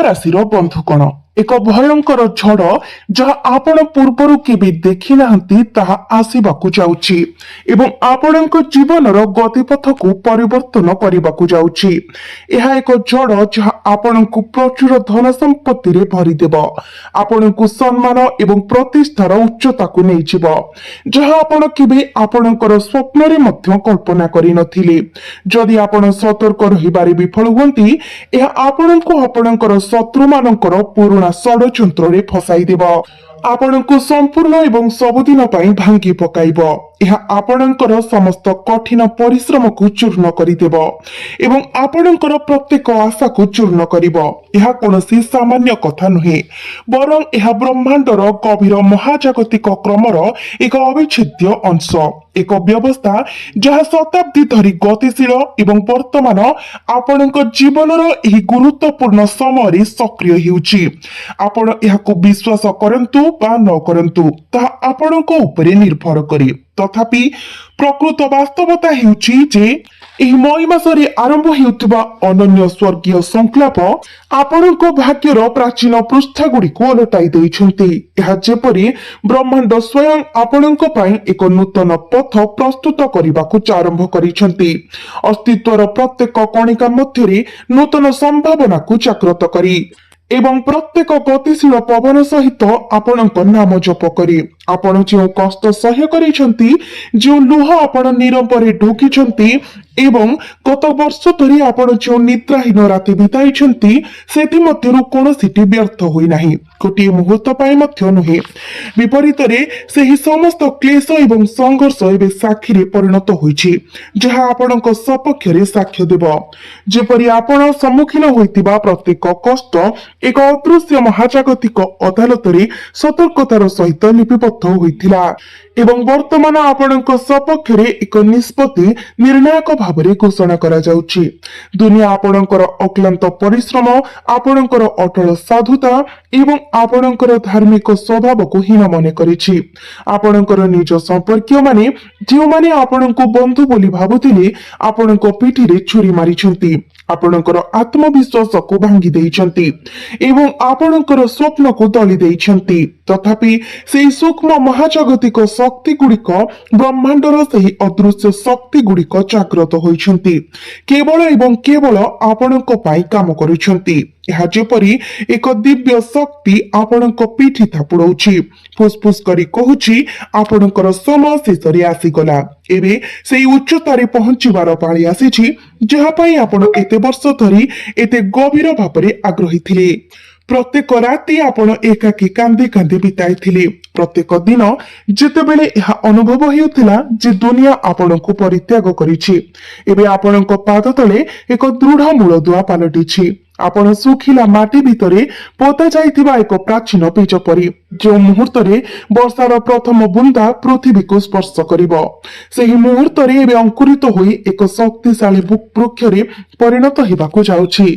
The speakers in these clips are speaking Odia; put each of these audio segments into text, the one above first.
ରାଶିର ବନ୍ଧୁଗଣ, ଏକ ଭୟଙ୍କର ଝଡ଼ ଯାହା ଆପଣ ପୂର୍ବରୁ କେବେ ଦେଖି ନାହାନ୍ତି ତାହା ଆସିବାକୁ ଯାଉଛି ଏବଂ ଆପଣଙ୍କ ଜୀବନର ଗତିପଥକୁ ପରିବର୍ତ୍ତନ କରିବାକୁ ଯାଉଛି। ଏହା ଏକ ଝଡ଼ ଯାହା ଆପଣଙ୍କୁ ପ୍ରଚୁର ଧନ ସମ୍ପତ୍ତିରେ ଭରିଦେବ, ଆପଣଙ୍କୁ ସମ୍ମାନ ଏବଂ ପ୍ରତିଷ୍ଠାର ଉଚ୍ଚତାକୁ ନେଇଯିବ, ଯାହା ଆପଣ କେବେ ଆପଣଙ୍କର ସ୍ୱପ୍ନରେ ମଧ୍ୟ କଳ୍ପନା କରିନଥିଲେ। ଯଦି ଆପଣ ସତର୍କ ରହିବାରେ ବିଫଳ ହୁଅନ୍ତି, ଏହା ଆପଣଙ୍କୁ ଆପଣଙ୍କର ଶତ୍ରୁମାନଙ୍କର ପୁରୁଣା ଷଡ଼ଯନ୍ତ୍ରରେ ଫସାଇଦେବ, ଆପଣଙ୍କୁ ସମ୍ପୂର୍ଣ୍ଣ ଏବଂ ସବୁଦିନ ପାଇଁ ଭାଙ୍ଗି ପକାଇବ। ଏହା ଆପଣଙ୍କର ସମସ୍ତ କଠିନ ପରିଶ୍ରମକୁ ଚୂର୍ଣ୍ଣ କରିଦେବ ଏବଂ ଆପଣଙ୍କର ପ୍ରତ୍ୟେକ ଆଶାକୁ ଚୂର୍ଣ୍ଣ କରିବ। ଏହା କୌଣସି ସାମାନ୍ୟ କଥା ନୁହେଁ, ବରଂ ଏହା ବ୍ରହ୍ମାଣ୍ଡର ଗଭୀର ମହାଜାଗତିକ କ୍ରମର ଏକ ଅବିଚ୍ଛେଦ୍ୟ ଅଂଶ, ଏକ ବ୍ୟବସ୍ଥା ଯାହା ଶତାବ୍ଦୀ ଧରି ଗତିଶୀଳ ଏବଂ ବର୍ତ୍ତମାନ ଆପଣଙ୍କ ଜୀବନର ଏହି ଗୁରୁତ୍ୱପୂର୍ଣ୍ଣ ସମୟରେ ସକ୍ରିୟ ହେଉଛି। ଆପଣ ଏହାକୁ ବିଶ୍ୱାସ କରନ୍ତୁ ବା ନ କରନ୍ତୁ, ତାହା ଆପଣଙ୍କ ଉପରେ ନିର୍ଭର କରେ। ତଥାପି ପ୍ରକୃତ ବାସ୍ତବତା ହେଉଛି ଯେ ଏହି ମଇ ମାସରେ ଆରମ୍ଭ ହେଉଥିବା ଅନନ୍ୟ ସ୍ୱର୍ଗୀୟ ସଂକ୍ଲାପ ଆପଣଙ୍କ ଭାଗ୍ୟର ପ୍ରାଚୀନ ପୃଷ୍ଠାଗୁଡ଼ିକୁ ଓଲଟାଇ ଦେଇଛନ୍ତି। ଏହା ଯେପରି ବ୍ରହ୍ମାଣ୍ଡ ସ୍ୱୟଂ ଆପଣଙ୍କ ପାଇଁ ଏକ ନୂତନ ପଥ ପ୍ରସ୍ତୁତ କରିବାକୁ ଆରମ୍ଭ କରିଛନ୍ତି, ଅସ୍ତିତ୍ୱର ପ୍ରତ୍ୟେକ କଣିକା ମଧ୍ୟରେ ନୂତନ ସମ୍ଭାବନାକୁ ଜାଗ୍ରତ କରି ଏବଂ ପ୍ରତ୍ୟେକ ଗତିଶୀଳ ପବନ ସହିତ ଆପଣଙ୍କ ନାମ ଜପ କରି। ଆପଣ ଯେଉଁ କଷ୍ଟ ସହ୍ୟ କରିଛନ୍ତି, ଯେଉଁ ଲୁହ ଆପଣ ନିରବରେ ଢୋକିଛନ୍ତି ଏବଂ ଗତ ବର୍ଷ ଧରି ଆପଣ ଯେଉଁ ନିଦ୍ରାହୀନ ରାତି ବିତାଇଛନ୍ତି, ସେଥିମଧ୍ୟରୁ କୌଣସିଟି ବ୍ୟର୍ଥ ହୋଇନାହିଁ, ଗୋଟିଏ ମୁହୂର୍ତ୍ତ ପାଇଁ ମଧ୍ୟ ନୁହେଁ। ବିପରୀତରେ ସେହି ସମସ୍ତ କ୍ଲେଶ ଏବଂ ସଂଘର୍ଷ ଏବେ ସାକ୍ଷୀରେ ପରିଣତ ହୋଇଛି, ଯାହା ଆପଣଙ୍କ ସପକ୍ଷରେ ସାକ୍ଷ୍ୟ ଦେବ ଯେପରି ଆପଣ ସମ୍ମୁଖୀନ ହୋଇଥିବା ପ୍ରତ୍ୟେକ କଷ୍ଟ ଏକ ଅଦୃଶ୍ୟ ମହାଜାଗତିକ ଅଦାଲତରେ ସତର୍କତାର ସହିତ ଲିପିବଦ୍ଧ ହୋଇଥିଲା ଏବଂ ବର୍ତ୍ତମାନ ଆପଣଙ୍କ ସପକ୍ଷରେ ଏକ ନିଷ୍ପତ୍ତି ନିର୍ଣ୍ଣାୟକ ଭାବରେ ଘୋଷଣା କରାଯାଉଛି। ଦୁନିଆ ଆପଣଙ୍କର ଅକ୍ଲାନ୍ତ ପରିଶ୍ରମ, ଆପଣଙ୍କର ଅଟଳ ସାଧୁତା ଏବଂ ଆପଣଙ୍କର ଧାର୍ମିକ ସ୍ୱଭାବକୁ ହୀନ ମନେ କରିଛି। ଆପଣଙ୍କର ନିଜ ସମ୍ପର୍କୀୟମାନେ, ଯେଉଁମାନେ ଆପଣଙ୍କୁ ବନ୍ଧୁ ବୋଲି ଭାବୁଥିଲେ, ଆପଣଙ୍କ ପିଠିରେ ଛୁରୀ ମାରିଛନ୍ତି, ଆପଣଙ୍କର ଆତ୍ମବିଶ୍ୱାସକୁ ଭାଙ୍ଗି ଦେଇଛନ୍ତି ଏବଂ ଆପଣଙ୍କର ସ୍ୱପ୍ନକୁ ଦଳି ଦେଇଛନ୍ତି। ତଥାପି ସେହି ସୂକ୍ଷ୍ମ ମହାଜାଗତିକ ଶକ୍ତି ଗୁଡ଼ିକ, ବ୍ରହ୍ମାଣ୍ଡର ସେହି ଅଦୃଶ୍ୟ ଶକ୍ତି ଗୁଡ଼ିକ ଜାଗ୍ରତ ହୋଇଛନ୍ତି, କେବଳ ଏବଂ କେବଳ ଆପଣଙ୍କ ପାଇଁ କାମ କରୁଛନ୍ତି। ଏହା ଯେପରି ଏକ ଦିବ୍ୟ ଶକ୍ତି ଆପଣଙ୍କ ପିଠି ଥାପୁଡ଼ଉଛି, ଫୁସଫୁସ କରି କହୁଛି, ଆପଣଙ୍କର ସମୟ ଶେଷରେ ଆସିଗଲା। ଏବେ ସେହି ଉଚ୍ଚତାରେ ପହଞ୍ଚିବାର ପାଳି ଆସିଛି, ଯାହା ପାଇଁ ଆପଣ ଏତେ ବର୍ଷ ଧରି ଏତେ ଗଭୀର ଭାବରେ ଆଗ୍ରହୀ ଥିଲେ। ପ୍ରତ୍ୟେକ ରାତି ଆପଣ ଏକାକୀ କାନ୍ଦି କାନ୍ଦି ବିତାଇଥିଲେ, ପ୍ରତ୍ୟେକ ଦିନ ଯେତେବେଳେ ଏହା ଅନୁଭବ ହେଉଥିଲା ଯେ ଦୁନିଆ ଆପଣଙ୍କୁ ପରିତ୍ୟାଗ କରିଛି, ଏବେ ଆପଣଙ୍କ ପାଦ ତଳେ ଏକ ଦୃଢ ମୂଳଦୁଆ ପାଲଟିଛି। ଆପଣ ଶୁଖିଲା ମାଟି ଭିତରେ ପୋତା ଯାଇଥିବା ଏକ ପ୍ରାଚୀନ ବୀଜ ପରି, ଯେଉଁ ମୁହୂର୍ତ୍ତରେ ବର୍ଷାର ପ୍ରଥମ ବୁନ୍ଦା ପୃଥିବୀକୁ ସ୍ପର୍ଶ କରିବ, ସେହି ମୁହୂର୍ତ୍ତରେ ଏବେ ଅଙ୍କୁରିତ ହୋଇ ଏକ ଶକ୍ତିଶାଳୀ ବୃକ୍ଷରେ ପରିଣତ ହେବାକୁ ଯାଉଛି।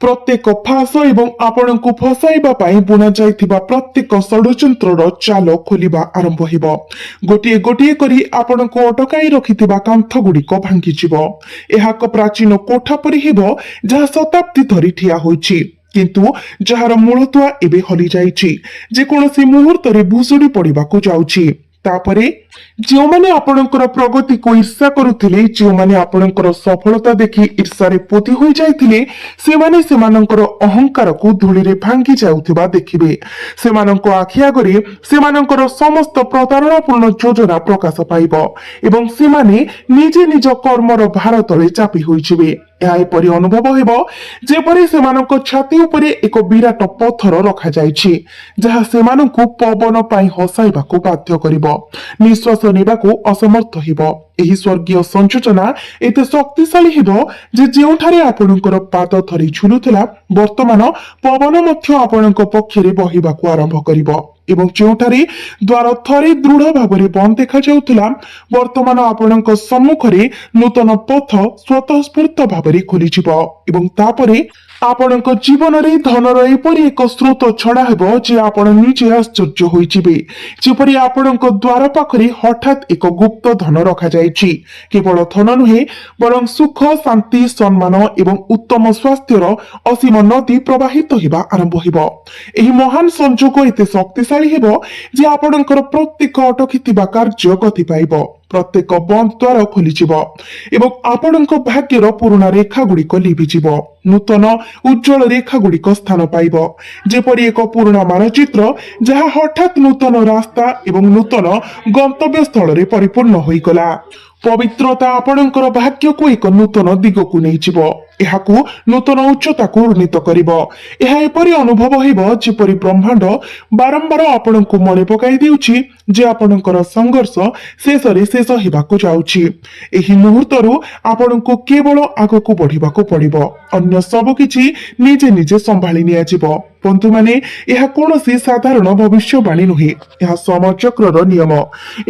ପ୍ରତ୍ୟେକ ଫାଶ ଏବଂ ଆପଣଙ୍କୁ ଫସାଇବା ପାଇଁ ବୁଣା ଯାଇଥିବା ପ୍ରତ୍ୟେକ ଷଡ଼ଯନ୍ତ୍ରର ଚାଲ ଖୋଲିବା ଆରମ୍ଭ ହେବ। ଗୋଟିଏ ଗୋଟିଏ କରି ଆପଣଙ୍କୁ ଅଟକାଇ ରଖିଥିବା କାନ୍ଥ ଗୁଡ଼ିକ ଭାଙ୍ଗିଯିବ। ଏହା ଏକ ପ୍ରାଚୀନ କୋଠା ପରି ହେବ, ଯାହା ଶତାବ୍ଦୀ ଧରି ଠିଆ ହୋଇଛି, କିନ୍ତୁ ଯାହାର ମୂଳଦୁଆ ଏବେ ହଲି ଯାଇଛି, ଯେକୌଣସି ମୁହୂର୍ତ୍ତରେ ଭୁଷୁଡି ପଡିବାକୁ ଯାଉଛି। ତାପରେ ଯେଉଁମାନେ ଆପଣଙ୍କର ପ୍ରଗତିକୁ ଈର୍ଷା କରୁଥିଲେ, ଯେଉଁମାନେ ଆପଣଙ୍କର ସଫଳତା ଦେଖି ଈର୍ଷାରେ ପୋତି ହୋଇଯାଇଥିଲେ, ସେମାନେ ସେମାନଙ୍କର ଅହଙ୍କାରକୁ ଧୂଳିରେ ଭାଙ୍ଗି ଯାଉଥିବା ଦେଖିବେ। ସେମାନଙ୍କ ଆଖି ଆଗରେ ସେମାନଙ୍କର ସମସ୍ତ ପ୍ରତାରଣାପୂର୍ଣ୍ଣ ଯୋଜନା ପ୍ରକାଶ ପାଇବ ଏବଂ ସେମାନେ ନିଜେ ନିଜ କର୍ମର ଭାର ତଳେ ଚାପି ହୋଇଯିବେ। ଏହା ଏପରି ଅନୁଭବ ହେବ ଯେପରି ସେମାନଙ୍କ ଛାତି ଉପରେ ଏକ ବିରାଟ ପଥର ରଖାଯାଇଛି, ଯାହା ସେମାନଙ୍କୁ ପବନ ପାଇଁ ହସାଇବାକୁ ବାଧ୍ୟ କରିବ, ନିଶ୍ୱାସ ନେବାକୁ ଅସମର୍ଥ ହେବ। ଏହି ସ୍ୱର୍ଗୀୟ ସଂଯୋଜନା ଏତେ ଶକ୍ତିଶାଳୀ ହେବ ଯେ ଯେଉଁଠାରେ ଆପଣଙ୍କର ପାଦ ଧରି ଝୁଲୁଥିଲା, ବର୍ତ୍ତମାନ ପବନ ମଧ୍ୟ ଆପଣଙ୍କ ପକ୍ଷରେ ବହିବାକୁ ଆରମ୍ଭ କରିବ ଏବଂ ଯେଉଁଠାରେ ଦ୍ୱାର ଥରେ ଦୃଢ ଭାବରେ ବନ୍ଦ ଦେଖାଯାଉଥିଲା, ବର୍ତ୍ତମାନ ଆପଣଙ୍କ ସମ୍ମୁଖରେ ନୂତନ ପଥ ସ୍ୱତଃସ୍ଫୂର୍ତ୍ତ ଭାବରେ ଖୋଲିଯିବ ଏବଂ ତାପରେ ଆପଣଙ୍କ ଜୀବନରେ ଧନର ଏପରି ଏକ ସ୍ରୋତ ଛଡା ହେବ ଯେ ଆପଣ ନିଜେ ଆଶ୍ଚର୍ଯ୍ୟ ହୋଇଯିବେ। ଯେପରି ଆପଣଙ୍କ ଦ୍ୱାର ପାଖରେ ହଠାତ୍ ଏକ ଗୁପ୍ତ ଧନ ରଖାଯାଇଛି। କେବଳ ଧନ ନୁହେଁ, ବରଂ ସୁଖ, ଶାନ୍ତି, ସମ୍ମାନ ଏବଂ ଉତ୍ତମ ସ୍ୱାସ୍ଥ୍ୟର ଅସୀମ ନଦୀ ପ୍ରବାହିତ ହେବା ଆରମ୍ଭ ହେବ। ଏହି ମହାନ ସଂଯୋଗ ଏତେ ଶକ୍ତିଶାଳୀ ହେବ ଯେ ଆପଣଙ୍କର ପ୍ରତ୍ୟେକ ଅଟକିଥିବା କାର୍ଯ୍ୟ ଗତି ପାଇବ, ପ୍ରତ୍ୟେକ ବନ୍ଦ ଦ୍ୱାର ଖୋଲିଯିବ ଏବଂ ଆପଣଙ୍କ ଭାଗ୍ୟର ପୁରୁଣା ରେଖା ଗୁଡିକ ଲିଭିଯିବ। ନୂତନ ଉଜ୍ଜଳ ରେଖା ଗୁଡିକ ସ୍ଥାନ ପାଇବ, ଯେପରି ଏକ ପୁରୁଣା ମାନଚିତ୍ର ଯାହା ହଠାତ୍ ନୂତନ ରାସ୍ତା ଏବଂ ନୂତନ ଗନ୍ତବ୍ୟ ସ୍ଥଳରେ ପରିପୂର୍ଣ୍ଣ ହୋଇଗଲା। ପବିତ୍ରତା ଆପଣଙ୍କର ଭାଗ୍ୟକୁ ଏକ ନୂତନ ଦିଗକୁ ନେଇଯିବ, ଏହାକୁ ନୂତନ ଉଚ୍ଚତାକୁ ଉନ୍ନୀତ କରିବ। ଏହା ଏପରି ଅନୁଭବ ହେବ ଯେପରି ବ୍ରହ୍ମାଣ୍ଡ ବାରମ୍ବାର ଆପଣଙ୍କୁ ମନେ ପକାଇ ଦେଉଛି ଯେ ଆପଣଙ୍କର ସଂଘର୍ଷ ଶେଷରେ ଶେଷ ହେବାକୁ ଯାଉଛି। ଏହି ମୁହୂର୍ତ୍ତରୁ ଆପଣଙ୍କୁ କେବଳ ଆଗକୁ ବଢିବାକୁ ପଡିବ, ଅନ୍ୟ ସବୁ କିଛି ନିଜେ ନିଜେ ସମ୍ଭାଳି ନିଆଯିବ। ବନ୍ଧୁମାନେ, ଏହା କୌଣସି ସାଧାରଣ ଭବିଷ୍ୟବାଣୀ ନୁହେଁ, ଏହା ସମଚକ୍ରର ନିୟମ।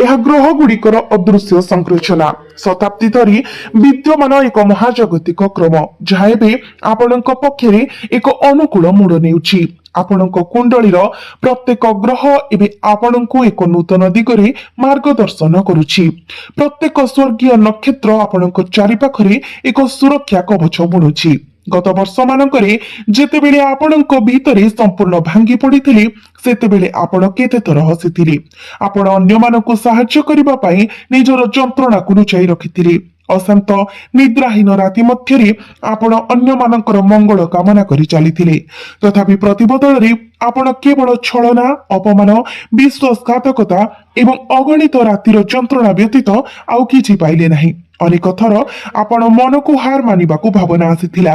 ଏହା ଗ୍ରହ ଗୁଡିକର ଅଦୃଶ୍ୟ ସଂରଚନା, ଶତାବ୍ଦୀ ଧରି ବିଦ୍ୟମାନ ଏକ ମହାଜାଗତିକ କ୍ରମ ଯାହା ଏବେ ଆପଣଙ୍କ ପକ୍ଷରେ ଏକ ଅନୁକୂଳ ମୋଡ ନେଉଛି। ଆପଣଙ୍କ କୁଣ୍ଡଳୀର ପ୍ରତ୍ୟେକ ଗ୍ରହ ଏବେ ଆପଣଙ୍କୁ ଏକ ନୂତନ ଦିଗରେ ମାର୍ଗଦର୍ଶନ କରୁଛି। ପ୍ରତ୍ୟେକ ସ୍ୱର୍ଗୀୟ ନକ୍ଷତ୍ର ଆପଣଙ୍କ ଚାରିପାଖରେ ଏକ ସୁରକ୍ଷା କବଚ ବୁଣୁଛି। ଗତ ବର୍ଷ ମାନଙ୍କରେ ଯେତେବେଳେ ଆପଣଙ୍କ ଭିତରେ ସମ୍ପୂର୍ଣ୍ଣ ଭାଙ୍ଗି ପଡିଥିଲେ, ସେତେବେଳେ ଆପଣ କେତେ ଥର ହସିଥିଲେ। ଆପଣ ଅନ୍ୟମାନଙ୍କୁ ସାହାଯ୍ୟ କରିବା ପାଇଁ ନିଜର ଯନ୍ତ୍ରଣାକୁ ଲୁଚାଇ ରଖିଥିଲେ। ଅଶାନ୍ତ ନିଦ୍ରାହୀନ ରାତି ମଧ୍ୟରେ ଆପଣ ଅନ୍ୟମାନଙ୍କର ମଙ୍ଗଳ କାମନା କରି ଚାଲିଥିଲେ। ତଥାପି ପ୍ରତିବଦଳରେ ଆପଣ କେବଳ ଛଳନା, ଅପମାନ, ବିଶ୍ୱାସଘାତକତା ଏବଂ ଅଗଣିତ ରାତିର ଯନ୍ତ୍ରଣା ବ୍ୟତୀତ ଆଉ କିଛି ପାଇଲେ ନାହିଁ। ଅନେକ ଥର ଆପଣ ମନକୁ ହାର ମାନିବାକୁ ଭାବନା ଆସିଥିଲା,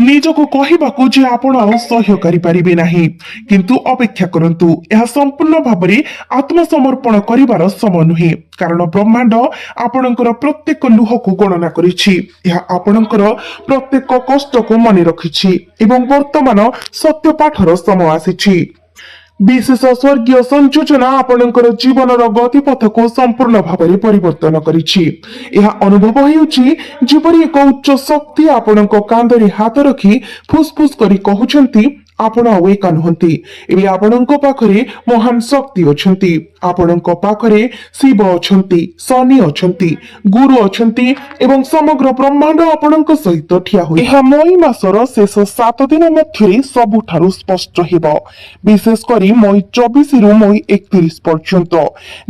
ନିଜକୁ କହିବାକୁ ଯେ ଆପଣ ଆଉ ସହ୍ୟ କରିପାରିବେ ନାହିଁ। କିନ୍ତୁ ଅପେକ୍ଷା କରନ୍ତୁ, ଏହା ସମ୍ପୂର୍ଣ୍ଣ ଭାବରେ ଆତ୍ମସମର୍ପଣ କରିବାର ସମୟ ନୁହେଁ, କାରଣ ବ୍ରହ୍ମାଣ୍ଡ ଆପଣଙ୍କର ପ୍ରତ୍ୟେକ ଲୁହକୁ ଗଣନା କରିଛି। ଏହା ଆପଣଙ୍କର ପ୍ରତ୍ୟେକ କଷ୍ଟକୁ ମନେ ରଖିଛି ଏବଂ ବର୍ତ୍ତମାନ ସତ୍ୟ ପାଠର ସମୟ ଆସିଛି। ବିଶେଷ ସ୍ୱର୍ଗୀୟ ସଂଯୋଜନା ଆପଣଙ୍କର ଜୀବନର ଗତିପଥକୁ ସମ୍ପୂର୍ଣ୍ଣ ଭାବରେ ପରିବର୍ତ୍ତନ କରିଛି। ଏହା ଅନୁଭବ ହେଉଛି ଯେପରି ଏକ ଉଚ୍ଚ ଶକ୍ତି ଆପଣଙ୍କ କାନ୍ଧରେ ହାତ ରଖି ଫୁସଫୁସ କରି କହୁଛନ୍ତି, ଆପଣ ଆଉ ଏକା ନୁହନ୍ତି। ଏବେ ଆପଣଙ୍କ ପାଖରେ ମହାନ ଶକ୍ତି ଅଛନ୍ତି। ଆପଣଙ୍କ ପାଖରେ ଶିବ ଅଛନ୍ତି, ଶନି ଅଛନ୍ତି, ଗୁରୁ ଅଛନ୍ତି ଏବଂ ସମଗ୍ର ବ୍ରହ୍ମାଣ୍ଡ ଆପଣଙ୍କ ସହିତ ଠିଆ ହୋଇ। ଏହା ମଇ ମାସର ଶେଷ 7 ଦିନ ମଧ୍ୟରେ ସବୁଠାରୁ ସ୍ପଷ୍ଟ ହେବ, ବିଶେଷ କରି ମଇ 24 ରୁ ମଇ 31 ପର୍ଯ୍ୟନ୍ତ,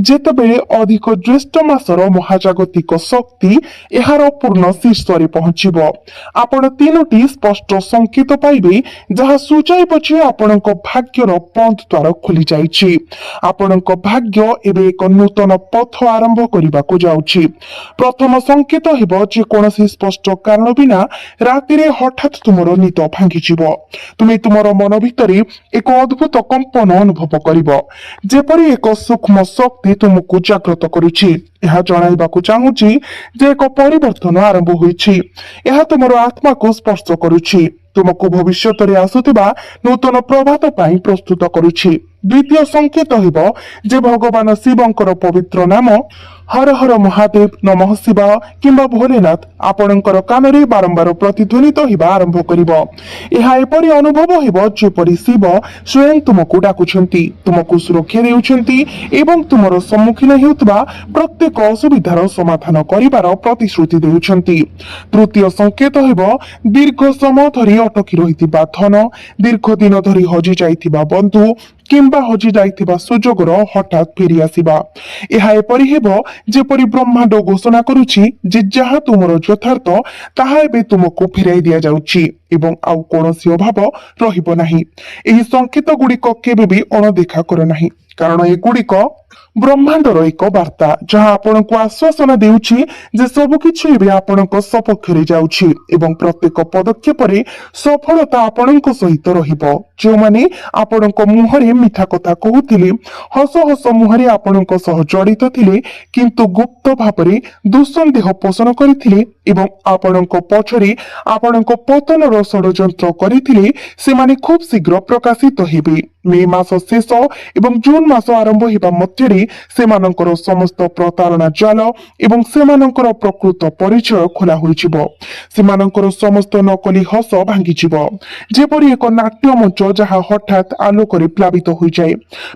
ଯେତେବେଳେ ଅଧିକ ଜ୍ୟେଷ୍ଠ ମାସର ମହାଜାଗତିକ ଶକ୍ତି ଏହାର ପୂର୍ଣ୍ଣ ଶୀର୍ଷରେ ପହଞ୍ଚିବ। ଆପଣ 3ଟି ସ୍ପଷ୍ଟ ସଂକେତ ପାଇବେ ଯାହା ସୂଚାଇବ ଯେ ଆପଣଙ୍କ ଭାଗ୍ୟର ବନ୍ଦ ଦ୍ୱାର ଖୋଲି ଯାଇଛି। ଆପଣଙ୍କ ଭାଗ୍ୟ ଏବେ ଏକ ନୂତନ ପଥ ଆରମ୍ଭ କରିବାକୁ ଯାଉଛି। ପ୍ରଥମ ସଂକେତ ହେବ ଯେ କୌଣସି ସ୍ପଷ୍ଟ କାରଣ ବିନା ରାତିରେ ହଠାତ୍ ତୁମର ନିଦ ଭାଙ୍ଗିଯିବ। ତୁମେ ତୁମର ମନ ଭିତରେ ଏକ ଅଦ୍ଭୁତ କମ୍ପନ ଅନୁଭବ କରିବ, ଯେପରି ଏକ ସୂକ୍ଷ୍ମ ଶକ୍ତି ତୁମକୁ ଜାଗ୍ରତ କରୁଛି। ଏହା ଜଣାଇବାକୁ ଚାହୁଁଛି ଯେ ଏକ ପରିବର୍ତ୍ତନ ଆରମ୍ଭ ହୋଇଛି। ଏହା ତୁମର ଆତ୍ମାକୁ ସ୍ପର୍ଶ କରୁଛି, ତୁମକୁ ଭବିଷ୍ୟତରେ ଆସୁଥିବା ନୂତନ ପ୍ରଭାତ ପାଇଁ ପ୍ରସ୍ତୁତ କରୁଛି। ଦ୍ୱିତୀୟ ସଂକେତ ହେବ ଯେ ଭଗବାନ ଶିବଙ୍କର ପବିତ୍ର ନାମ ହର ହର ମହାଦେବ, ନମଃ ଶିବାୟ କିମ୍ବା ଭୋଲେନାଥ ଆପଣଙ୍କର କାନରେ ବାରମ୍ବାର ପ୍ରତିଧ୍ୱନିତ ହେବା ଆରମ୍ଭ କରିବ। ଏହା ଏପରି ଅନୁଭବ ହେବ ଯେପରି ଶିବ ସ୍ୱୟଂ ତୁମକୁ ଡାକୁଛନ୍ତି, ତୁମକୁ ସୁରକ୍ଷା ଦେଉଛନ୍ତି ଏବଂ ତୁମର ସମ୍ମୁଖୀନ ହେଉଥିବା ପ୍ରତ୍ୟେକ ଅସୁବିଧାର ସମାଧାନ କରିବାର ପ୍ରତିଶ୍ରୁତି ଦେଉଛନ୍ତି। ତୃତୀୟ ସଂକେତ ହେବ ଦୀର୍ଘ ସମୟ ଧରି ଅଟକି ରହିଥିବା ଧନ, ଦୀର୍ଘ ଦିନ ଧରି ହଜି ଯାଇଥିବା ବନ୍ଧୁ କିମ୍ବା ହଜି ଯାଇଥିବା ସୁଯୋଗର ହଠାତ୍ ଫେରି ଆସିବା। ଏହା ଏପରି ହେବ ଯେପରି ବ୍ରହ୍ମାଣ୍ଡ ଘୋଷଣା କରୁଛି ଯେ ଯାହା ତୁମର ଯଥାର୍ଥ ତାହା ଏବେ ତୁମକୁ ଫେରାଇ ଦିଆଯାଉଛି ଏବଂ ଆଉ କୌଣସି ଅଭାବ ରହିବ ନାହିଁ। ଏହି ସଂକେତ ଗୁଡିକ କେବେ ବି ଅଣଦେଖା କର ନାହିଁ, କାରଣ ଏଗୁଡିକ ବ୍ରହ୍ମାଣ୍ଡର ଏକ ବାର୍ତ୍ତା ଯାହା ଆପଣଙ୍କୁ ଆଶ୍ୱାସନା ଦେଉଛି ଯେ ସବୁକିଛି ଏବେ ଆପଣଙ୍କ ସପକ୍ଷରେ ଯାଉଛି ଏବଂ ପ୍ରତ୍ୟେକ ପଦକ୍ଷେପରେ ସଫଳତା ଆପଣଙ୍କ ସହିତ ରହିବ। ଯେଉଁମାନେ ଆପଣଙ୍କ ମୁହଁରେ ମିଠା କଥା କହୁଥିଲେ, ହସ ହସ ମୁହଁରେ ଆପଣଙ୍କ ସହ ଜଡିତ ଥିଲେ, କିନ୍ତୁ ଗୁପ୍ତ ଭାବରେ ଦୁଃସନ୍ଦେହ ପୋଷଣ କରିଥିଲେ ଏବଂ ଆପଣଙ୍କ ପଛରେ ଆପଣଙ୍କ ପତନର ଷଡ଼ଯନ୍ତ୍ର କରିଥିଲେ, ସେମାନେ ଖୁବ୍ ଶୀଘ୍ର ପ୍ରକାଶିତ ହେବେ। ମେ ମାସ ଶେଷ ଏବଂ ଜୁନ ମାସ ଆରମ୍ଭ ହେବା ମଧ୍ୟରେ ସେମାନଙ୍କର ସମସ୍ତ ପ୍ରତାରଣା ଜାଲ ଏବଂ ସେମାନଙ୍କର ପ୍ରକୃତ ପରିଚୟ ଖୋଲା ହୋଇଯିବ। ସେମାନଙ୍କର ସମସ୍ତ ନକଲି ହସ ଭାଙ୍ଗିଯିବ, ଯେପରି ଏକ ନାଟ୍ୟ ମଞ୍ଚ ଯାହା ହଠାତ୍ ଆଲୋକରେ ପ୍ଲାବିତ ହୋଇଯାଏ,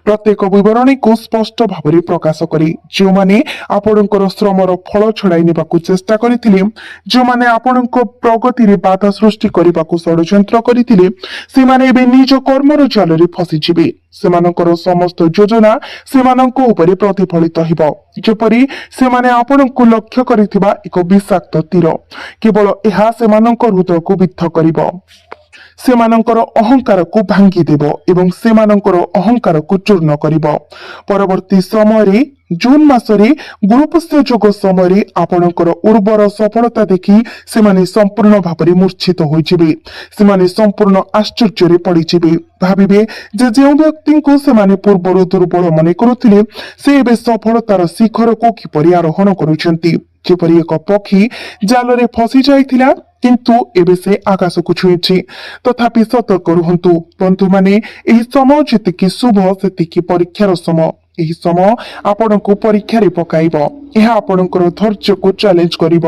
ପ୍ରତ୍ୟେକ ବିବରଣୀକୁ ସ୍ପଷ୍ଟ ଭାବରେ ପ୍ରକାଶ କରି। ଯେଉଁମାନେ ଆପଣଙ୍କର ଶ୍ରମର ଫଳ ଛଡାଇ ନେବାକୁ ଚେଷ୍ଟା କରିଥିଲେ, ଯେଉଁମାନେ ଆପଣଙ୍କ ପ୍ରଗତିରେ ବାଧା ସୃଷ୍ଟି କରିବାକୁ ଷଡ଼ଯନ୍ତ୍ର କରିଥିଲେ, ସେମାନେ ଏବେ ନିଜ କର୍ମର ଜାଲରେ ଫସିଯିବେ। ସେମାନଙ୍କର ସମସ୍ତ ଯୋଜନା ସେମାନଙ୍କ ଉପରେ ପ୍ରତିଫଳିତ ହେବ, ଯେପରି ସେମାନେ ଆପଣଙ୍କୁ ଲକ୍ଷ୍ୟ କରିଥିବା ଏକ ବିଷାକ୍ତ ତୀର। କେବଳ ଏହା ସେମାନଙ୍କ ହୃଦୟକୁ ବିଦ୍ଧ କରିବ, ସେମାନଙ୍କର ଅହଙ୍କାରକୁ ଭାଙ୍ଗିଦେବ ଏବଂ ସେମାନଙ୍କର ଅହଙ୍କାରକୁ ଚୂର୍ଣ୍ଣ କରିବ। ପରବର୍ତ୍ତୀ ସମୟରେ ଜୁନ ମାସରେ ଗୁରୁପୁଷ୍ୟ ଯୋଗ ସମୟରେ ଆପଣଙ୍କର ଉର୍ବର ସଫଳତା ଦେଖି ସେମାନେ ସମ୍ପୂର୍ଣ୍ଣ ଭାବରେ ମୂର୍ଚ୍ଛିତ ହୋଇଯିବେ। ସେମାନେ ସମ୍ପୂର୍ଣ୍ଣ ଆଶ୍ଚର୍ଯ୍ୟରେ ପଡିଯିବେ, ଭାବିବେ ଯେ ଯେଉଁ ବ୍ୟକ୍ତିଙ୍କୁ ସେମାନେ ପୂର୍ବରୁ ଦୁର୍ବଳ ମନେ କରୁଥିଲେ, ସେ ଏବେ ସଫଳତାର ଶିଖରକୁ କିପରି ଆରୋହଣ କରୁଛନ୍ତି, ଯେପରି ଏକ ପକ୍ଷୀ ଜାଲରେ ଫସି ଯାଇଥିଲା କିନ୍ତୁ ଏବେ ସେ ଆକାଶକୁ ଛୁଇଁଛି। ତଥାପି ସତର୍କ ରୁହନ୍ତୁ ବନ୍ଧୁମାନେ, ଏହି ସମୟ ଯେତିକି ଶୁଭ ସେତିକି ପରୀକ୍ଷାର ସମୟ। ଏହି ସମୟ ଆପଣଙ୍କୁ ପରୀକ୍ଷାରେ ପକାଇବ। ଏହା ଆପଣଙ୍କର ଧୈର୍ଯ୍ୟକୁ ଚ୍ୟାଲେଞ୍ଜ କରିବ।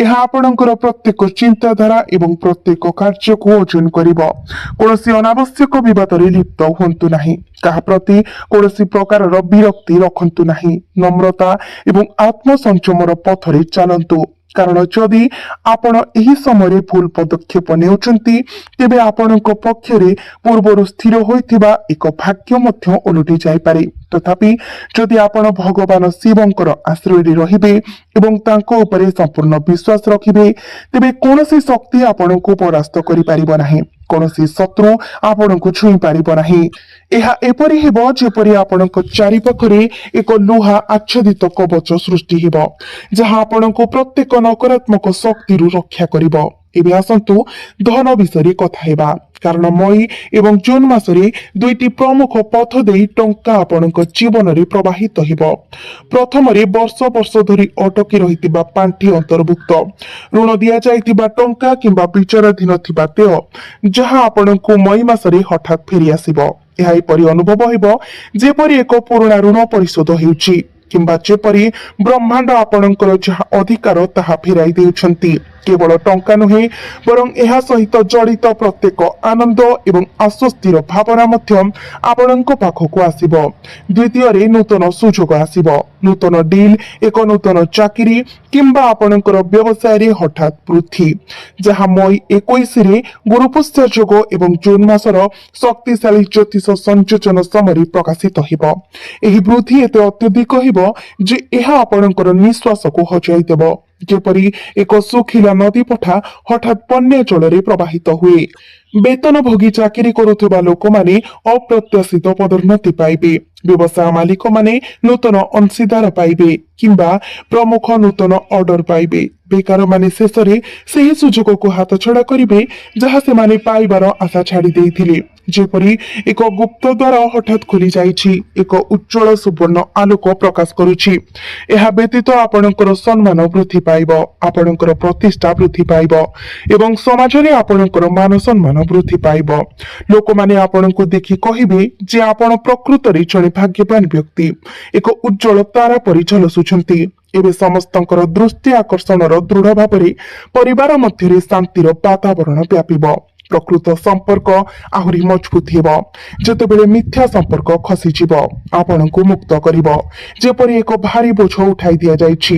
ଏହା ଆପଣଙ୍କର ପ୍ରତ୍ୟେକ ଚିନ୍ତାଧାରା ଏବଂ ପ୍ରତ୍ୟେକ କାର୍ଯ୍ୟକୁ ଓଜନ କରିବ। କୌଣସି ଅନାବଶ୍ୟକ ବିବାଦରେ ଲିପ୍ତ ହୁଅନ୍ତୁ ନାହିଁ। କାହା ପ୍ରତି କୌଣସି ପ୍ରକାରର ବିରକ୍ତି ରଖନ୍ତୁ ନାହିଁ। ନମ୍ରତା ଏବଂ ଆତ୍ମସଂଯମର ପଥରେ ଚାଲନ୍ତୁ, କାରଣ ଯଦି ଆପଣ ଏହି ସମୟରେ ଭୁଲ ପଦକ୍ଷେପ ନେଉଛନ୍ତି, ତେବେ ଆପଣଙ୍କ ପକ୍ଷରେ ପୂର୍ବରୁ ସ୍ଥିର ହୋଇଥିବା ଏକ ଭାଗ୍ୟ ମଧ୍ୟ ଓଲଟି ଯାଇପାରେ। ତଥାପି ଯଦି ଆପଣ ଭଗବାନ ଶିବଙ୍କର ଆଶ୍ରୟରେ ରହିବେ ଏବଂ ତାଙ୍କ ଉପରେ ସମ୍ପୂର୍ଣ୍ଣ ବିଶ୍ୱାସ ରଖିବେ, ତେବେ କୌଣସି ଶକ୍ତି ଆପଣଙ୍କୁ ପରାସ୍ତ କରିପାରିବ ନାହିଁ। କୌଣସି ଶତ୍ରୁ ଆପଣଙ୍କୁ ଛୁଇଁ ପାରିବ ନାହିଁ। ଏହା ଏପରି ହେବ ଯେପରି ଆପଣଙ୍କ ଚାରିପାଖରେ ଏକ ଲୁହା ଆଚ୍ଛାଦିତ କବଚ ସୃଷ୍ଟି ହେବ, ଯାହା ଆପଣଙ୍କୁ ପ୍ରତ୍ୟେକ ନକାରାତ୍ମକ ଶକ୍ତିରୁ ରକ୍ଷା କରିବ। ଏବେ ଆସନ୍ତୁ ଧନ ବିଷୟରେ କଥା ହେବା, କାରଣ ମଇ ଏବଂ ଜୁନ ମାସରେ ଦୁଇଟି ପ୍ରମୁଖ ପଥ ଦେଇ ଟଙ୍କା ଆପଣଙ୍କ ଜୀବନରେ ପ୍ରବାହିତ ହେବ। ପ୍ରଥମରେ ବର୍ଷ ବର୍ଷ ଧରି ଅଟକି ରହିଥିବା ପାଣ୍ଠି ଅନ୍ତର୍ଭୁକ୍ତ, ଋଣ ଦିଆଯାଇଥିବା ଟଙ୍କା କିମ୍ବା ବିଚାରାଧୀନ ଥିବା ଦେୟ, ଯାହା ଆପଣଙ୍କୁ ମଇ ମାସରେ ହଠାତ୍ ଫେରିଆସିବ। ଏହା ଏପରି ଅନୁଭବ ହେବ ଯେପରି ଏକ ପୁରୁଣା ଋଣ ପରିଶୋଧ ହେଉଛି, କିମ୍ବା ଯେପରି ବ୍ରହ୍ମାଣ୍ଡ ଆପଣଙ୍କର ଯାହା ଅଧିକାର ତାହା ଫେରାଇ ଦେଉଛନ୍ତି। କେବଳ ଟଙ୍କା ନୁହେଁ, ବରଂ ଏହା ସହିତ ଜଡ଼ିତ ପ୍ରତ୍ୟେକ ଆନନ୍ଦ ଏବଂ ଆଶ୍ୱସ୍ତିର ଭାବନା ମଧ୍ୟ ଆପଣଙ୍କ ପାଖକୁ ଆସିବ। ଦ୍ୱିତୀୟରେ ନୂତନ ସୁଯୋଗ ଆସିବ, ନୂତନ ଡିଲ୍, ଏକ ନୂତନ ଚାକିରି କିମ୍ବା ଆପଣଙ୍କର ବ୍ୟବସାୟରେ ହଠାତ୍ ବୃଦ୍ଧି, ଯାହା ମଇ 21ରେ ଗୁରୁପୁଷ୍ୟ ଯୋଗ ଏବଂ ଜୁନ ମାସର ଶକ୍ତିଶାଳୀ ଜ୍ୟୋତିଷ ସଂଯୋଜନ ସମୟରେ ପ୍ରକାଶିତ ହେବ। ଏହି ବୃଦ୍ଧି ଏତେ ଅତ୍ୟଧିକ ହେବ ଯେ ଏହା ଆପଣଙ୍କର ନିଶ୍ୱାସକୁ ହଜାଇ ଦେବ, ଯେପରି ଏକ ଶୁଖିଲା ନଦୀ ପଠା ହଠାତ୍ ବନ୍ୟା ଜଳରେ ପ୍ରବାହିତ ହୁଏ। ବେତନଭୋଗୀ ଚାକିରି କରୁଥିବା ଲୋକମାନେ ଅପ୍ରତ୍ୟାଶିତ ପଦୋନ୍ନତି ପାଇବେ, ବ୍ୟବସାୟ ମାଲିକମାନେ ନୂତନ ଅଂଶୀଦାର ପାଇବେ କିମ୍ବା ପ୍ରମୁଖ ନୂତନ ଅର୍ଡର ପାଇବେ। ବେକାରମାନେ ଶେଷରେ ସେହି ସୁଯୋଗକୁ ହାତଛଡ଼ା କରିବେ ଯାହା ସେମାନେ ପାଇବାର ଆଶା ଛାଡ଼ି ଦେଇଥିଲେ, ଯେପରି ଏକ ଗୁପ୍ତ ଦ୍ୱାର ହଠାତ୍ ଖୋଲି ଯାଇଛି, ଏକ ଉଜ୍ଜଳ ସୁବର୍ଣ୍ଣ ଆଲୋକ ପ୍ରକାଶ କରୁଛି। ଏହା ବ୍ୟତୀତ ଆପଣଙ୍କର ସମ୍ମାନ ବୃଦ୍ଧି ପାଇବ, ଆପଣଙ୍କର ପ୍ରତିଷ୍ଠା ବୃଦ୍ଧି ପାଇବ ଏବଂ ସମାଜରେ ଆପଣଙ୍କର ମାନ ସମ୍ମାନ ବୃଦ୍ଧି ପାଇବ। ଲୋକମାନେ ଆପଣଙ୍କୁ ଦେଖି କହିବେ ଯେ ଆପଣ ପ୍ରକୃତରେ ଜଣେ ଭାଗ୍ୟବାନ ବ୍ୟକ୍ତି, ଏକ ଉଜ୍ଜଳ ତାରା ପରି ଝଲସୁଛନ୍ତି। ଏବେ ସମସ୍ତଙ୍କର ଦୃଷ୍ଟି ଆକର୍ଷଣର ଦୃଢ ଭାବରେ ପରିବାର ମଧ୍ୟରେ ଶାନ୍ତିର ବାତାବରଣ ବ୍ୟାପିବ। ପ୍ରକୃତ ସମ୍ପର୍କ ଆହୁରି ମଜବୁତ ହେବ, ଯେତେବେଳେ ମିଥ୍ୟା ସମ୍ପର୍କ ଖସିଯିବ, ଆପଣଙ୍କୁ ମୁକ୍ତ କରିବ। ଯେପରି ଏକ ଭାରି ବୋଝ ଉଠାଇ ଦିଆଯାଇଛି,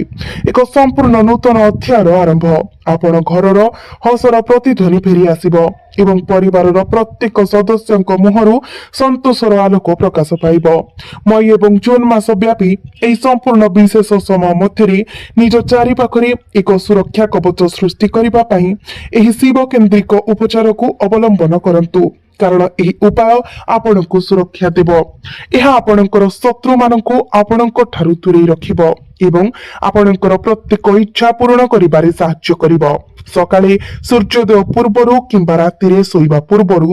ଏକ ସମ୍ପୂର୍ଣ୍ଣ ନୂତନ ଅଧ୍ୟାୟର ଆରମ୍ଭ। ଆପଣ ଘରର ହସର ପ୍ରତିଧ୍ୱନି ଫେରି ଆସିବ ଏବଂ ପରିବାରର ପ୍ରତ୍ୟେକ ସଦସ୍ୟଙ୍କ ମୁହଁରୁ ସନ୍ତୋଷର ଆଲୋକ ପ୍ରକାଶ ପାଇବ। ମଇ ଏବଂ ଜୁନ ମାସ ବ୍ୟାପୀ ଏହି ସମ୍ପୂର୍ଣ୍ଣ ବିଶେଷ ସମୟ ମଧ୍ୟରେ ନିଜ ଚାରିପାଖରେ ଏକ ସୁରକ୍ଷା କବଚ ସୃଷ୍ଟି କରିବା ପାଇଁ ଏହି ଶିବ କେନ୍ଦ୍ରିକ ଉପଚାରକୁ ଅବଲମ୍ବନ କରନ୍ତୁ, କାରଣ ଏହି ଉପାୟ ଆପଣଙ୍କୁ ସୁରକ୍ଷା ଦେବ। ଏହା ଆପଣଙ୍କର ଶତ୍ରୁମାନଙ୍କୁ ଆପଣଙ୍କ ଠାରୁ ଦୂରେଇ ରଖିବ ଏବଂ ଆପଣଙ୍କର ପ୍ରତ୍ୟେକ ଇଚ୍ଛା ପୂରଣ କରିବାରେ ସାହାଯ୍ୟ କରିବ। ସକାଳେ ସୂର୍ଯ୍ୟୋଦୟ ପୂର୍ବରୁ କିମ୍ବା ରାତିରେ ଶୋଇବା ପୂର୍ବରୁ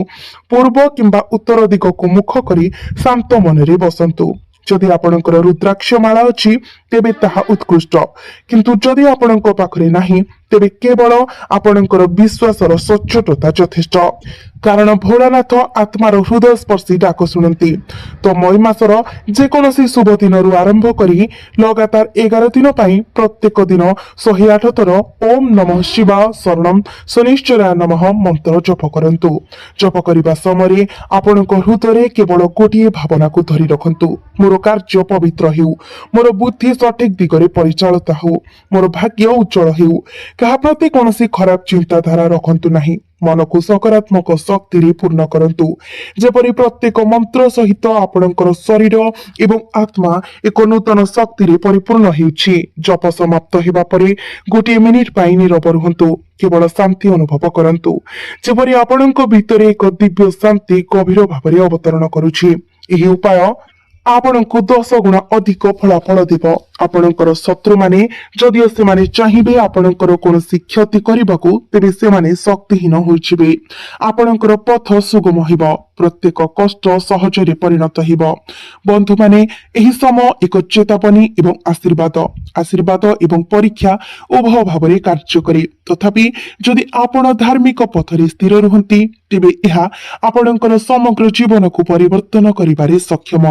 ପୂର୍ବ କିମ୍ବା ଉତ୍ତର ଦିଗକୁ ମୁଖ କରି ଶାନ୍ତ ମନରେ ବସନ୍ତୁ। ଯଦି ଆପଣଙ୍କର ରୁଦ୍ରାକ୍ଷ ମାଳା ଅଛି ତେବେ ତାହା ଉତ୍କୃଷ୍ଟ, କିନ୍ତୁ ଯଦି ଆପଣଙ୍କ ପାଖରେ ନାହିଁ ତେବେ କେବଳ ଆପଣଙ୍କର ବିଶ୍ୱାସର ସଚ୍ଚୋଟତା ଯଥେଷ୍ଟ। କାରଣ ଭୋଳାନାଥ ଆତ୍ମାର ହୃଦୟସ୍ପର୍ଶୀ ଡାକ ଶୁଣନ୍ତି। ତ ମଇ ମାସର ଯେକୌଣସି ଶୁଭ ଦିନରୁ ଆରମ୍ଭ କରି ଲଗାତାର 11 ଦିନ ପାଇଁ ପ୍ରତ୍ୟେକ ଦିନ 108 ଥର ଓಂ ନମଃ ଶିବାୟ ଶରଣମ୍ ଶନିଶ୍ଚରାୟ ନମଃ ମନ୍ତ୍ର ଜପ କରନ୍ତୁ। ଜପ କରିବା ସମୟରେ ଆପଣଙ୍କ ହୃଦୟରେ କେବଳ ଗୋଟିଏ ଭାବନାକୁ ଧରି ରଖନ୍ତୁ, ମୋର କାର୍ଯ୍ୟ ପବିତ୍ର ହେଉ, ମୋର ବୁଦ୍ଧି ସଠିକ ଦିଗରେ ପରିଚାଳିତ ହେଉ, ମୋର ଭାଗ୍ୟ ଉଜ୍ଜଳ ହେଉ। କାହା ପ୍ରତି କୌଣସି ଖରାପ ଚିନ୍ତାଧାରା ରଖନ୍ତୁ ନାହିଁ। ମନକୁ ସକାରାତ୍ମକ ଶକ୍ତିରେ ପୂର୍ଣ୍ଣ କରନ୍ତୁ। ଯେପରି ପ୍ରତ୍ୟେକ ମନ୍ତ୍ର ସହିତ ଆପଣଙ୍କର ଶରୀର ଏବଂ ଆତ୍ମା ଏକ ନୂତନ ଶକ୍ତିରେ ପରିପୂର୍ଣ୍ଣ ହେଉଛି। ଜପ ସମାପ୍ତ ହେବା ପରେ ଗୋଟିଏ ମିନିଟ ପାଇଁ ନୀରବ ରୁହନ୍ତୁ। କେବଳ ଶାନ୍ତି ଅନୁଭବ କରନ୍ତୁ, ଯେପରି ଆପଣଙ୍କ ଭିତରେ ଏକ ଦିବ୍ୟ ଶାନ୍ତି ଗଭୀର ଭାବରେ ଅବତରଣ କରୁଛି। ଏହି ଉପାୟ ଆପଣଙ୍କୁ 10 ଗୁଣ ଅଧିକ ଫଳାଫଳ ଦେବ। ଆପଣଙ୍କର ଶତ୍ରୁମାନେ ଯଦିଓ ସେମାନେ ଚାହିଁବେ ଆପଣଙ୍କର କୌଣସି କ୍ଷତି କରିବାକୁ, ତେବେ ସେମାନେ ଶକ୍ତିହୀନ ହୋଇଯିବେ। ଆପଣଙ୍କର ପଥ ସୁଗମ ହେବ, ପ୍ରତ୍ୟେକ କଷ୍ଟ ସହଜରେ ପରିଣତ ହେବ। ବନ୍ଧୁମାନେ, ଏହି ସମୟ ଏକ ଚେତାବନୀ ଏବଂ ଆଶୀର୍ବାଦ ଏବଂ ପରୀକ୍ଷା ଉଭୟ ଭାବରେ କାର୍ଯ୍ୟ କରେ। ତଥାପି ଯଦି ଆପଣ ଧାର୍ମିକ ପଥରେ ସ୍ଥିର ରୁହନ୍ତି, ତେବେ ଏହା ଆପଣଙ୍କର ସମଗ୍ର ଜୀବନକୁ ପରିବର୍ତ୍ତନ କରିବାରେ ସକ୍ଷମ।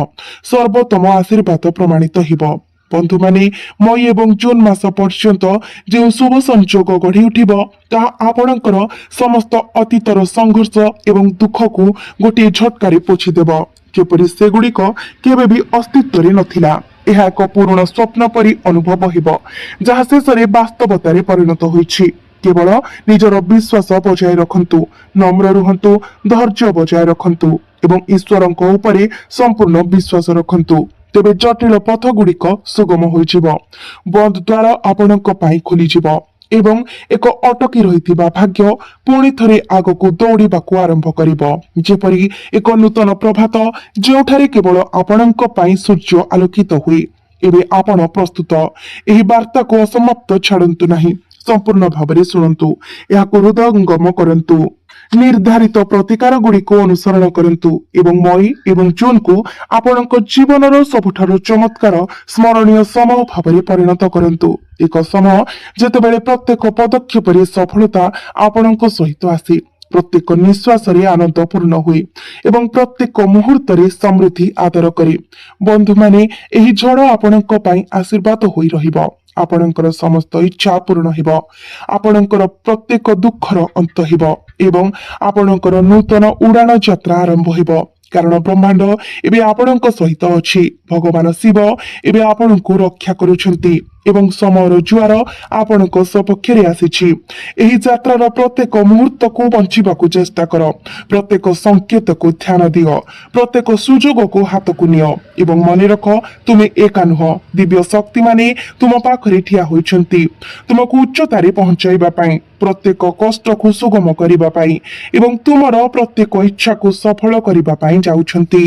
ସର୍ବୋତ୍ତମ ଆଶୀର୍ବାଦ ପ୍ରମାଣିତ ହେବ। ବନ୍ଧୁମାନେ, ମଇ ଏବଂ ଜୁନ ମାସ ପର୍ଯ୍ୟନ୍ତ ଯେଉଁ ଶୁଭ ସଂଯୋଗ ଗଢି ଉଠିବ, ତାହା ଆପଣଙ୍କର ସମସ୍ତ ଅତୀତର ସଂଘର୍ଷ ଏବଂ ଦୁଃଖକୁ ଗୋଟିଏ ଝଟକାରେ ପୋଛିଦେବ, ଯେପରି ସେଗୁଡିକ କେବେ ବି ଅସ୍ତିତ୍ୱରେ ନଥିଲା। ଏହା ଏକ ପୁରୁଣା ସ୍ୱପ୍ନ ପରି ଅନୁଭବ ହେବ, ଯାହା ଶେଷରେ ବାସ୍ତବତାରେ ପରିଣତ ହୋଇଛି। କେବଳ ନିଜର ବିଶ୍ୱାସ ବଜାୟ ରଖନ୍ତୁ, ନମ୍ର ରୁହନ୍ତୁ, ଧୈର୍ଯ୍ୟ ବଜାୟ ରଖନ୍ତୁ ଏବଂ ଈଶ୍ୱରଙ୍କ ଉପରେ ସମ୍ପୂର୍ଣ୍ଣ ବିଶ୍ୱାସ ରଖନ୍ତୁ। ତେବେ ଜଟିଳ ପଥ ଗୁଡିକ ସୁଗମ ହୋଇଯିବ, ବନ୍ଦ ଦ୍ୱାର ଆପଣଙ୍କ ପାଇଁ ଖୋଲିଯିବ ଏବଂ ଏକ ଅଟକି ରହିଥିବା ଭାଗ୍ୟ ପୁଣି ଥରେ ଆଗକୁ ଦୌଡ଼ିବାକୁ ଆରମ୍ଭ କରିବ, ଯେପରି ଏକ ନୂତନ ପ୍ରଭାତ ଯେଉଁଠାରେ କେବଳ ଆପଣଙ୍କ ପାଇଁ ସୂର୍ଯ୍ୟ ଆଲୋକିତ ହୁଏ। ଏବେ ଆପଣ ପ୍ରସ୍ତୁତ। ଏହି ବାର୍ତ୍ତାକୁ ଅସମାପ୍ତ ଛାଡନ୍ତୁ ନାହିଁ, ସମ୍ପୂର୍ଣ୍ଣ ଭାବରେ ଶୁଣନ୍ତୁ, ଏହାକୁ ହୃଦୟଙ୍ଗମ କରନ୍ତୁ। ନିର୍ଦ୍ଧାରିତ ପ୍ରତିକାର ଗୁଡିକୁ ଅନୁସରଣ କରନ୍ତୁ ଏବଂ ମଇ ଏବଂ ଜୁନକୁ ଆପଣଙ୍କ ଜୀବନର ସବୁଠାରୁ ଚମତ୍କାର ସ୍ମରଣୀୟ ସମୟ ଭାବରେ ପରିଣତ କରନ୍ତୁ। ଏକ ସମୟ ଯେତେବେଳେ ପ୍ରତ୍ୟେକ ପଦକ୍ଷେପରେ ସଫଳତା ଆପଣଙ୍କ ସହିତ ଆସେ, ପ୍ରତ୍ୟେକ ନିଶ୍ୱାସରେ ଆନନ୍ଦ ପୂର୍ଣ୍ଣ ହୁଏ ଏବଂ ପ୍ରତ୍ୟେକ ମୁହୂର୍ତ୍ତରେ ସମୃଦ୍ଧି ଆଦର କରେ। ବନ୍ଧୁମାନେ, ଏହି ଝଡ଼ ଆପଣଙ୍କ ପାଇଁ ଆଶୀର୍ବାଦ ହୋଇ ରହିବ। ଆପଣଙ୍କର ସମସ୍ତ ଇଚ୍ଛା ପୂରଣ ହେବ, ଆପଣଙ୍କର ପ୍ରତ୍ୟେକ ଦୁଃଖର ଅନ୍ତ ହେବ ଏବଂ ଆପଣଙ୍କର ନୂତନ ଉଡ଼ାଣ ଯାତ୍ରା ଆରମ୍ଭ ହେବ। କାରଣ ବ୍ରହ୍ମାଣ୍ଡ ଏବେ ଆପଣଙ୍କ ସହିତ ଅଛି। ଭଗବାନ ଶିବ ଏବେ ଆପଣଙ୍କୁ ରକ୍ଷା କରୁଛନ୍ତି ଏବଂ ସମୟର ଜୁଆର ଆପଣଙ୍କ ସପକ୍ଷରେ ଆସିଛି। ଏହି ଯାତ୍ରାର ପ୍ରତ୍ୟେକ ମୁହୂର୍ତ୍ତକୁ ବଞ୍ଚିବାକୁ ଚେଷ୍ଟା କର, ପ୍ରତ୍ୟେକ ସଂକେତକୁ ଧ୍ୟାନ ଦିଅ, ପ୍ରତ୍ୟେକ ସୁଯୋଗକୁ ହାତକୁ ନିଅ ଏବଂ ମନେ ରଖ, ତୁମେ ଏକା ନୁହଁ। ଦିବ୍ୟ ଶକ୍ତିମାନେ ତୁମ ପାଖରେ ଠିଆ ହୋଇଛନ୍ତି, ତୁମକୁ ଉଚ୍ଚତାରେ ପହଞ୍ଚାଇବା ପାଇଁ, ପ୍ରତ୍ୟେକ କଷ୍ଟକୁ ସୁଗମ କରିବା ପାଇଁ ଏବଂ ତୁମର ପ୍ରତ୍ୟେକ ଇଚ୍ଛାକୁ ସଫଳ କରିବା ପାଇଁ ଯାଉଛନ୍ତି।